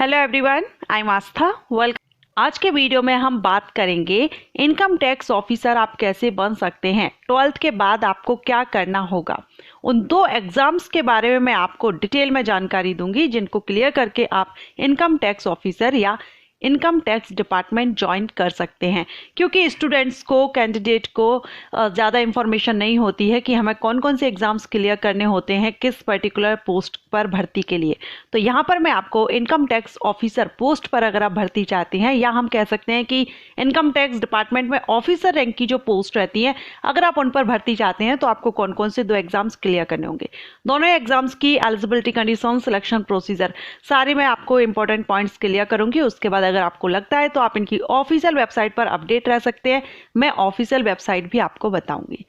Hello everyone, I am Aastha. Welcome. आज के video में हम बात करेंगे इनकम टैक्स ऑफिसर आप कैसे बन सकते हैं, 12th के बाद आपको क्या करना होगा। उन दो एग्जाम्स के बारे में मैं आपको डिटेल में जानकारी दूंगी जिनको क्लियर करके आप इनकम टैक्स ऑफिसर या इनकम टैक्स डिपार्टमेंट ज्वाइन कर सकते हैं। क्योंकि स्टूडेंट्स को, कैंडिडेट को ज़्यादा इंफॉर्मेशन नहीं होती है कि हमें कौन कौन से एग्ज़ाम्स क्लियर करने होते हैं किस पर्टिकुलर पोस्ट पर भर्ती के लिए। तो यहाँ पर मैं आपको इनकम टैक्स ऑफिसर पोस्ट पर अगर आप भर्ती चाहती हैं, या हम कह सकते हैं कि इनकम टैक्स डिपार्टमेंट में ऑफिसर रैंक की जो पोस्ट रहती है, अगर आप उन पर भर्ती चाहते हैं तो आपको कौन कौन से दो एग्जाम्स क्लियर करने होंगे। दोनों एग्जाम्स की एलिजिबिलिटी कंडीशन, सिलेक्शन प्रोसीजर सारे मैं आपको इंपॉर्टेंट पॉइंट्स क्लियर करूंगी। उसके बाद अगर आपको लगता है तो आप इनकी ऑफिशियल वेबसाइट पर अपडेट रह सकते हैं। मैं ऑफिशियल वेबसाइट भी आपको बताऊंगी।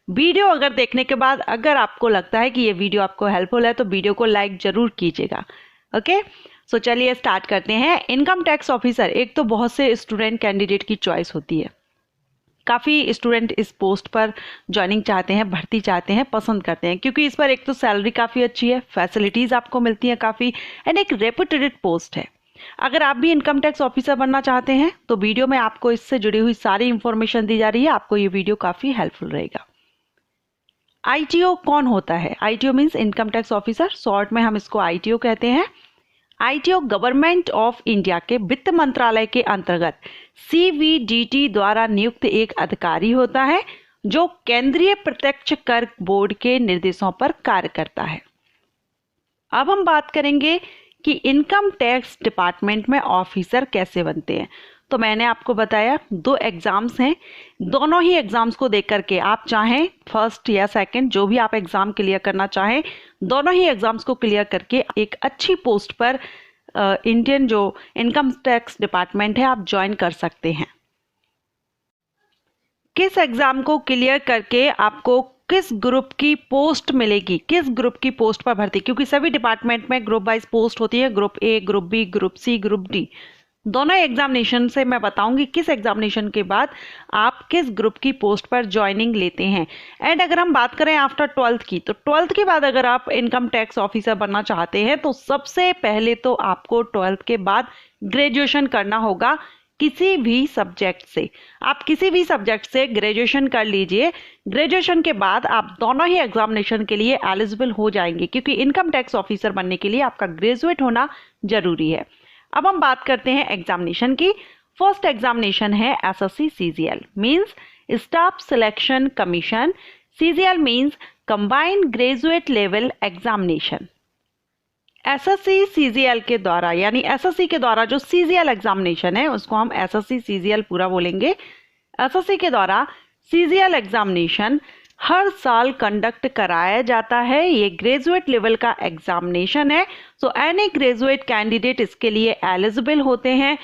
वीडियो अगर देखने के बाद अगर आपको लगता है कि ये वीडियो आपको हेल्पफुल है तो वीडियो को लाइक जरूर कीजिएगा। ओके, सो चलिए स्टार्ट करते हैं। इनकम टैक्स ऑफिसर एक तो बहुत से स्टूडेंट कैंडिडेट की चॉइस होती है। काफ़ी स्टूडेंट इस पोस्ट पर ज्वाइनिंग चाहते हैं, भर्ती चाहते हैं, पसंद करते हैं, क्योंकि इस पर एक तो सैलरी काफ़ी अच्छी है, फैसिलिटीज़ आपको मिलती हैं काफ़ी, एंड एक रेपुटेड पोस्ट है। अगर आप भी इनकम टैक्स ऑफिसर बनना चाहते हैं तो वीडियो में आपको इससे जुड़ी हुई सारी इंफॉर्मेशन दी जा रही है। आपको ये वीडियो काफ़ी हेल्पफुल रहेगा। आईटीओ कौन होता है? ITO means income tax officer, short में हम इसको आईटीओ कहते हैं। आईटीओ गवर्नमेंट ऑफ इंडिया के वित्त मंत्रालय के अंतर्गत सीवीडीटी द्वारा नियुक्त एक अधिकारी होता है जो केंद्रीय प्रत्यक्ष कर बोर्ड के निर्देशों पर कार्य करता है। अब हम बात करेंगे कि इनकम टैक्स डिपार्टमेंट में ऑफिसर कैसे बनते हैं। तो मैंने आपको बताया दो एग्जाम्स हैं, दोनों ही एग्जाम्स को देख करके आप चाहें फर्स्ट या सेकंड जो भी आप एग्जाम क्लियर करना चाहें, दोनों ही एग्जाम्स को क्लियर करके एक अच्छी पोस्ट पर इंडियन जो इनकम टैक्स डिपार्टमेंट है आप ज्वाइन कर सकते हैं। किस एग्जाम को क्लियर करके आपको किस ग्रुप की पोस्ट मिलेगी, किस ग्रुप की पोस्ट पर भर्ती, क्योंकि सभी डिपार्टमेंट में ग्रुप वाइज पोस्ट होती है, group A, group B, group C, group D. दोनों एग्जामिनेशन से मैं बताऊंगी किस एग्जामिनेशन के बाद आप किस ग्रुप की पोस्ट पर ज्वाइनिंग लेते हैं। एंड अगर हम बात करें आफ्टर 12th की, तो 12th के बाद अगर आप इनकम टैक्स ऑफिसर बनना चाहते हैं तो सबसे पहले तो आपको 12th के बाद ग्रेजुएशन करना होगा किसी भी सब्जेक्ट से। आप किसी भी सब्जेक्ट से ग्रेजुएशन कर लीजिए। ग्रेजुएशन के बाद आप दोनों ही एग्जामिनेशन के लिए एलिजिबल हो जाएंगे, क्योंकि इनकम टैक्स ऑफिसर बनने के लिए आपका ग्रेजुएट होना जरूरी है। अब हम बात करते हैं एग्जामिनेशन की। फर्स्ट एग्जामिनेशन है SSC CGL, means staff selection commission. CGL means combined graduate level examination. SSC CGL के द्वारा, यानी एसएससी के द्वारा जो सीजीएल एग्जामिनेशन है उसको हम एसएससी सीजीएल पूरा बोलेंगे। एसएससी के द्वारा सीजीएल एग्जामिनेशन हर साल कंडक्ट कराया जाता है। ये ग्रेजुएट लेवल का एग्जामिनेशन है, सो एनी ग्रेजुएट कैंडिडेट इसके लिए एलिजिबल होते हैं।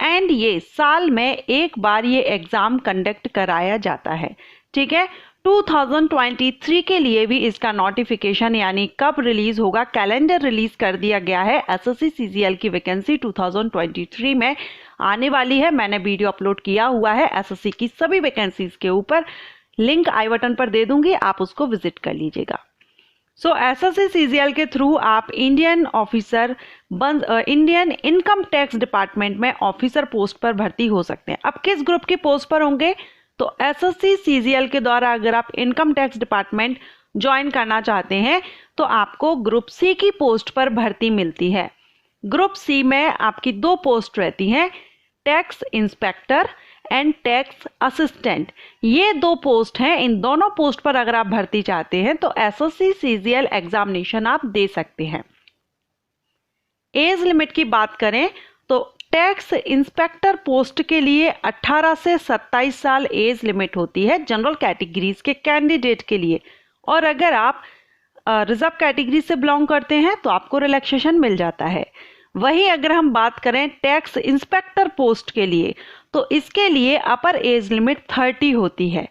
एंड ये साल में एक बार ये एग्जाम कंडक्ट कराया जाता है। ठीक है, 2023 के लिए भी इसका नोटिफिकेशन यानी कब रिलीज होगा, कैलेंडर रिलीज कर दिया गया है। एसएससी सीजीएल की वैकेंसी 2023 में आने वाली है। मैंने वीडियो अपलोड किया हुआ है एसएससी की सभी वैकेंसीज के ऊपर, लिंक आई बटन पर दे दूंगी, आप उसको विजिट कर लीजिएगा। सो एसएससी सीजीएल के थ्रू आप इंडियन इनकम टैक्स डिपार्टमेंट में ऑफिसर पोस्ट पर भर्ती हो सकते हैं। अब किस ग्रुप की पोस्ट पर होंगे? तो एसएससी सीजीएल के द्वारा अगर आप इनकम टैक्स डिपार्टमेंट ज्वाइन करना चाहते हैं तो आपको ग्रुप सी की पोस्ट पर भर्ती मिलती है। ग्रुप सी में आपकी दो पोस्ट रहती हैं, tax inspector and tax assistant. ये दो पोस्ट हैं। इन दोनों पोस्ट पर अगर आप भर्ती चाहते हैं तो एसएससी सीजीएल एग्जामिनेशन आप दे सकते हैं। एज लिमिट की बात करें तो टैक्स इंस्पेक्टर पोस्ट के लिए 18 से 27 साल एज लिमिट होती है जनरल कैटेगरीज के कैंडिडेट के लिए, और अगर आप रिजर्व कैटेगरी से बिलोंग करते हैं तो आपको रिलैक्सेशन मिल जाता है। वहीं अगर हम बात करें टैक्स इंस्पेक्टर पोस्ट के लिए तो इसके लिए अपर एज लिमिट 30 होती है।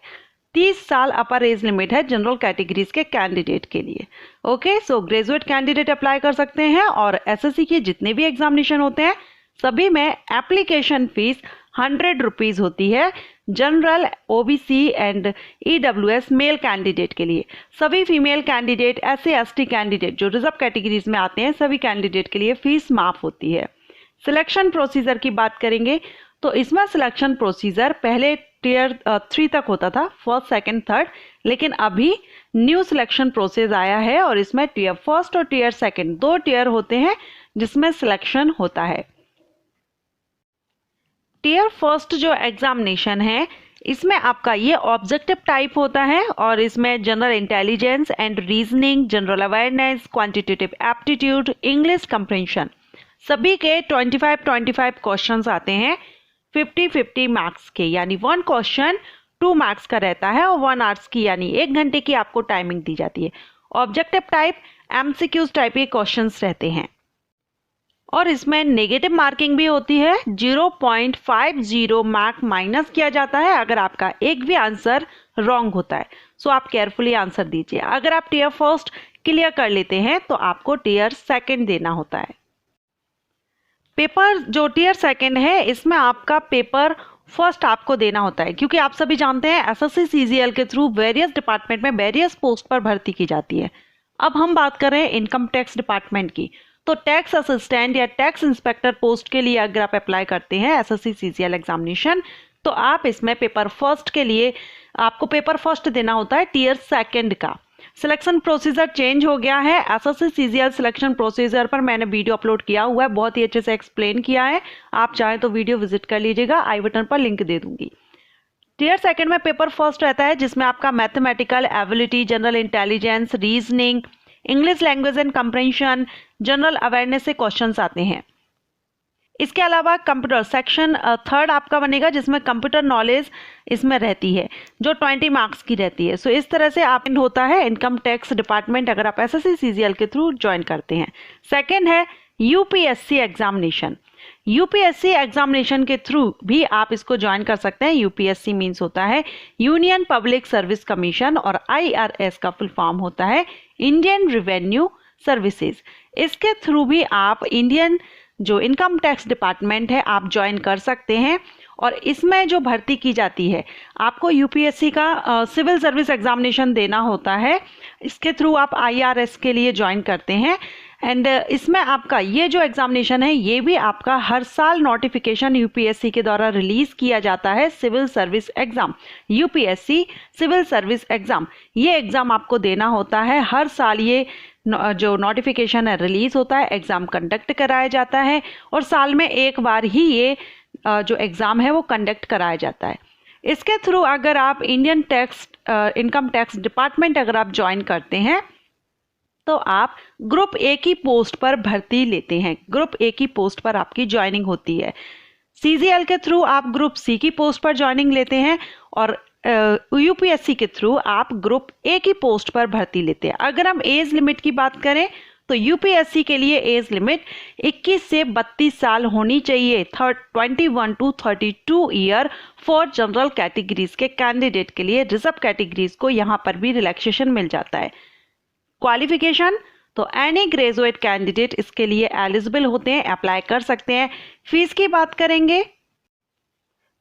30 साल अपर एज लिमिट है जनरल कैटेगरीज के कैंडिडेट के लिए। ओके, सो ग्रेजुएट कैंडिडेट अप्लाई कर सकते हैं। और एसएससी के जितने भी एग्जामिनेशन होते हैं सभी में एप्लीकेशन फीस 100 रुपीज होती है general, OBC and EWS male candidate के लिए। सभी female candidate, SC ST candidate जो रिजर्व कैटेगरीज में आते हैं, सभी कैंडिडेट के लिए फीस माफ होती है। सिलेक्शन प्रोसीजर की बात करेंगे तो इसमें सिलेक्शन प्रोसीजर पहले टियर 3 तक होता था, फर्स्ट सेकंड थर्ड, लेकिन अभी न्यू सिलेक्शन प्रोसेस आया है और इसमें टियर फर्स्ट और टियर सेकंड 2 टियर होते हैं जिसमें सिलेक्शन होता है। टियर फर्स्ट जो एग्जामिनेशन है इसमें आपका ये ऑब्जेक्टिव टाइप होता है और इसमें general intelligence and reasoning, general awareness, quantitative aptitude, English compression सभी के 25 क्वेश्चंस आते हैं 50-50 मार्क्स के, यानी 1 क्वेश्चन 2 मार्क्स का रहता है और 1 आवर्स की यानी 1 घंटे की आपको टाइमिंग दी जाती है। ऑब्जेक्टिव टाइप एमसीक्यूज टाइप के क्वेश्चंस रहते हैं और इसमें नेगेटिव मार्किंग भी होती है। 0.50 मार्क माइनस किया जाता है अगर आपका एक भी आंसर रॉन्ग होता है। सो आप केयरफुली आंसर दीजिए। अगर आप टियर फर्स्ट क्लियर कर लेते हैं तो आपको टियर सेकंड देना होता है। पेपर जो टियर सेकंड है इसमें आपका पेपर फर्स्ट आपको देना होता है, क्योंकि आप सभी जानते हैं एसएससी सीजीएल के थ्रू वेरियस डिपार्टमेंट में वेरियस पोस्ट पर भर्ती की जाती है। अब हम बात कर रहे हैं इनकम टैक्स डिपार्टमेंट की, तो टैक्स असिस्टेंट या टैक्स इंस्पेक्टर पोस्ट के लिए अगर आप अप्लाई करते हैं एसएससी सीजीएल एग्जामिनेशन तो आप इसमें पेपर फर्स्ट के लिए आपको पेपर फर्स्ट देना होता है टियर सेकंड का। सिलेक्शन प्रोसीजर चेंज हो गया है। एसएससी सीजीएल सिलेक्शन प्रोसीजर पर मैंने वीडियो अपलोड किया हुआ है, बहुत ही अच्छे से एक्सप्लेन किया है। आप चाहें तो वीडियो विजिट कर लीजिएगा, आई बटन पर लिंक दे दूंगी। टियर सेकंड में पेपर फर्स्ट रहता है जिसमें आपका mathematical ability, general intelligence, reasoning, English language and compression, general awareness से क्वेश्चंस आते हैं। इसके अलावा कंप्यूटर सेक्शन थर्ड आपका बनेगा जिसमें कंप्यूटर नॉलेज इसमें रहती है जो 20 मार्क्स की रहती है। सो इस तरह से आप होता है इनकम टैक्स डिपार्टमेंट अगर आप एसएससी सीजीएल के थ्रू ज्वाइन करते हैं। सेकंड है यूपीएससी एग्जामिनेशन। यूपीएससी एग्जामिनेशन के थ्रू भी आप इसको ज्वाइन कर सकते हैं। यूपीएससी मीन्स होता है यूनियन पब्लिक सर्विस कमीशन और आईआरएस का फुल फॉर्म होता है इंडियन रेवेन्यू सर्विसेज। इसके थ्रू भी आप इंडियन जो इनकम टैक्स डिपार्टमेंट है आप ज्वाइन कर सकते हैं और इसमें जो भर्ती की जाती है आपको यूपीएससी का सिविल सर्विस एग्जामिनेशन देना होता है। इसके थ्रू आप आईआरएस के लिए ज्वाइन करते हैं एंड इसमें आपका ये जो एग्जामिनेशन है ये भी आपका हर साल नोटिफिकेशन यूपीएससी के द्वारा रिलीज किया जाता है। Civil service exam, UPSC civil service exam, ये एग्जाम आपको देना होता है हर साल। ये जो नोटिफिकेशन है रिलीज होता है, एग्जाम कंडक्ट कराया जाता है और साल में एक बार ही ये जो एग्जाम है वो कंडक्ट कराया जाता है। इसके थ्रू अगर आप Indian tax income tax department अगर आप ज्वाइन करते हैं तो आप ग्रुप ए की पोस्ट पर भर्ती लेते हैं। ग्रुप ए की पोस्ट पर आपकी ज्वाइनिंग होती है। सीजीएल के थ्रू आप ग्रुप सी की पोस्ट पर ज्वाइनिंग लेते हैं और यूपीएससी के थ्रू आप ग्रुप ए की पोस्ट पर भर्ती लेते हैं। अगर हम एज लिमिट की बात करें तो यूपीएससी के लिए एज लिमिट 21 से 32 साल होनी चाहिए। 21 to 32 year for general categories के कैंडिडेट के लिए। रिजर्व कैटेगरीज को यहाँ पर भी रिलैक्सेशन मिल जाता है। क्वालिफिकेशन तो एनी ग्रेजुएट कैंडिडेट इसके लिए एलिजिबल होते हैं, अप्लाई कर सकते हैं। फीस की बात करेंगे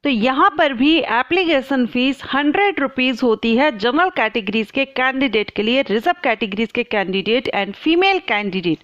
तो यहाँ पर भी एप्लीकेशन फीस 100 रुपीज़ होती है जनरल कैटेगरीज के कैंडिडेट के लिए। रिजर्व कैटेगरीज के कैंडिडेट एंड फीमेल कैंडिडेट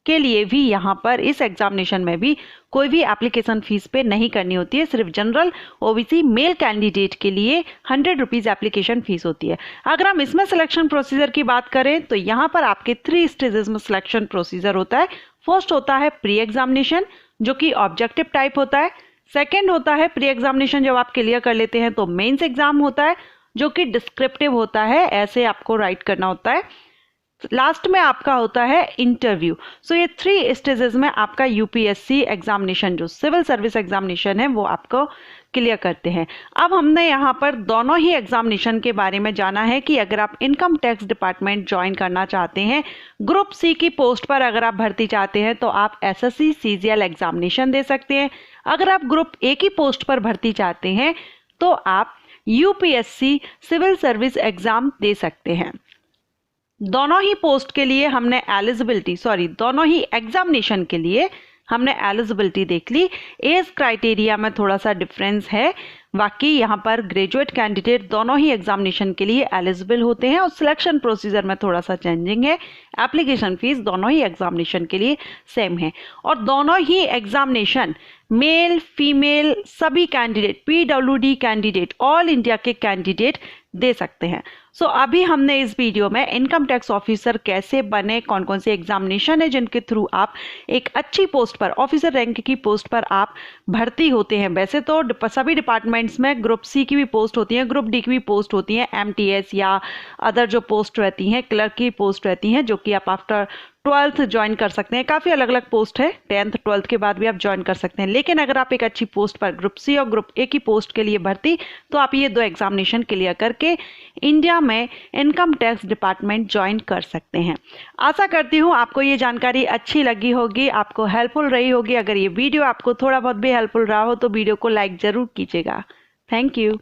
के लिए भी यहाँ पर इस एग्जामिनेशन में भी कोई भी एप्लीकेशन फीस पे नहीं करनी होती है। सिर्फ जनरल ओबीसी मेल कैंडिडेट के लिए 100 रुपीज़ एप्लीकेशन फीस होती है। अगर हम इसमें सिलेक्शन प्रोसीजर की बात करें तो यहाँ पर आपके 3 स्टेजेस में सिलेक्शन प्रोसीजर होता है। फर्स्ट होता है प्री एग्जामिनेशन जो कि ऑब्जेक्टिव टाइप होता है। सेकेंड होता है प्री एग्जामिनेशन जब आप क्लियर कर लेते हैं तो मेंस एग्जाम होता है जो कि डिस्क्रिप्टिव होता है, ऐसे आपको राइट करना होता है। लास्ट में आपका होता है इंटरव्यू। सो ये 3 स्टेजेस में आपका यूपीएससी एग्जामिनेशन जो सिविल सर्विस एग्जामिनेशन है वो आपको क्लियर करते हैं। अब हमने यहाँ पर दोनों ही एग्जामिनेशन के बारे में जाना है कि अगर आप इनकम टैक्स डिपार्टमेंट ज्वाइन करना चाहते हैं, ग्रुप सी की पोस्ट पर अगर आप भर्ती चाहते हैं तो आप एसएससी सीजीएल एग्जामिनेशन दे सकते हैं। अगर आप ग्रुप ए की पोस्ट पर भर्ती चाहते हैं तो आप यूपीएससी सिविल सर्विस एग्जाम दे सकते हैं। दोनों ही पोस्ट के लिए हमने दोनों ही एग्जामिनेशन के लिए हमने एलिजिबिलिटी देख ली। एज क्राइटेरिया में थोड़ा सा डिफरेंस है। बाकी यहाँ पर ग्रेजुएट कैंडिडेट दोनों ही एग्जामिनेशन के लिए एलिजिबल होते हैं और सिलेक्शन प्रोसीजर में थोड़ा सा चेंजिंग है। एप्लीकेशन फीस दोनों ही एग्जामिनेशन के लिए सेम है और दोनों ही एग्जामिनेशन मेल फीमेल सभी candidate, PWD candidate, all India के कैंडिडेट दे सकते हैं। सो अभी हमने इस वीडियो में इनकम टैक्स ऑफिसर कैसे बने, कौन कौन से एग्जामिनेशन है जिनके थ्रू आप एक अच्छी पोस्ट पर, ऑफिसर रैंक की पोस्ट पर आप भर्ती होते हैं। वैसे तो सभी डिपार्टमेंट्स में ग्रुप सी की भी पोस्ट होती है, ग्रुप डी की भी पोस्ट होती है, एमटीएस या अदर जो पोस्ट रहती हैं, क्लर्क की पोस्ट रहती हैं, जो कि आप आफ्टर 12th ज्वाइन कर सकते हैं। काफ़ी अलग अलग पोस्ट है, 10th 12th के बाद भी आप ज्वाइन कर सकते हैं। लेकिन अगर आप एक अच्छी पोस्ट पर ग्रुप सी और ग्रुप ए की पोस्ट के लिए भर्ती, तो आप ये 2 एग्जामिनेशन क्लियर करके इंडिया में इनकम टैक्स डिपार्टमेंट ज्वाइन कर सकते हैं। आशा करती हूँ आपको ये जानकारी अच्छी लगी होगी, आपको हेल्पफुल रही होगी। अगर ये वीडियो आपको थोड़ा बहुत भी हेल्पफुल रहा हो तो वीडियो को लाइक ज़रूर कीजिएगा। Thank you.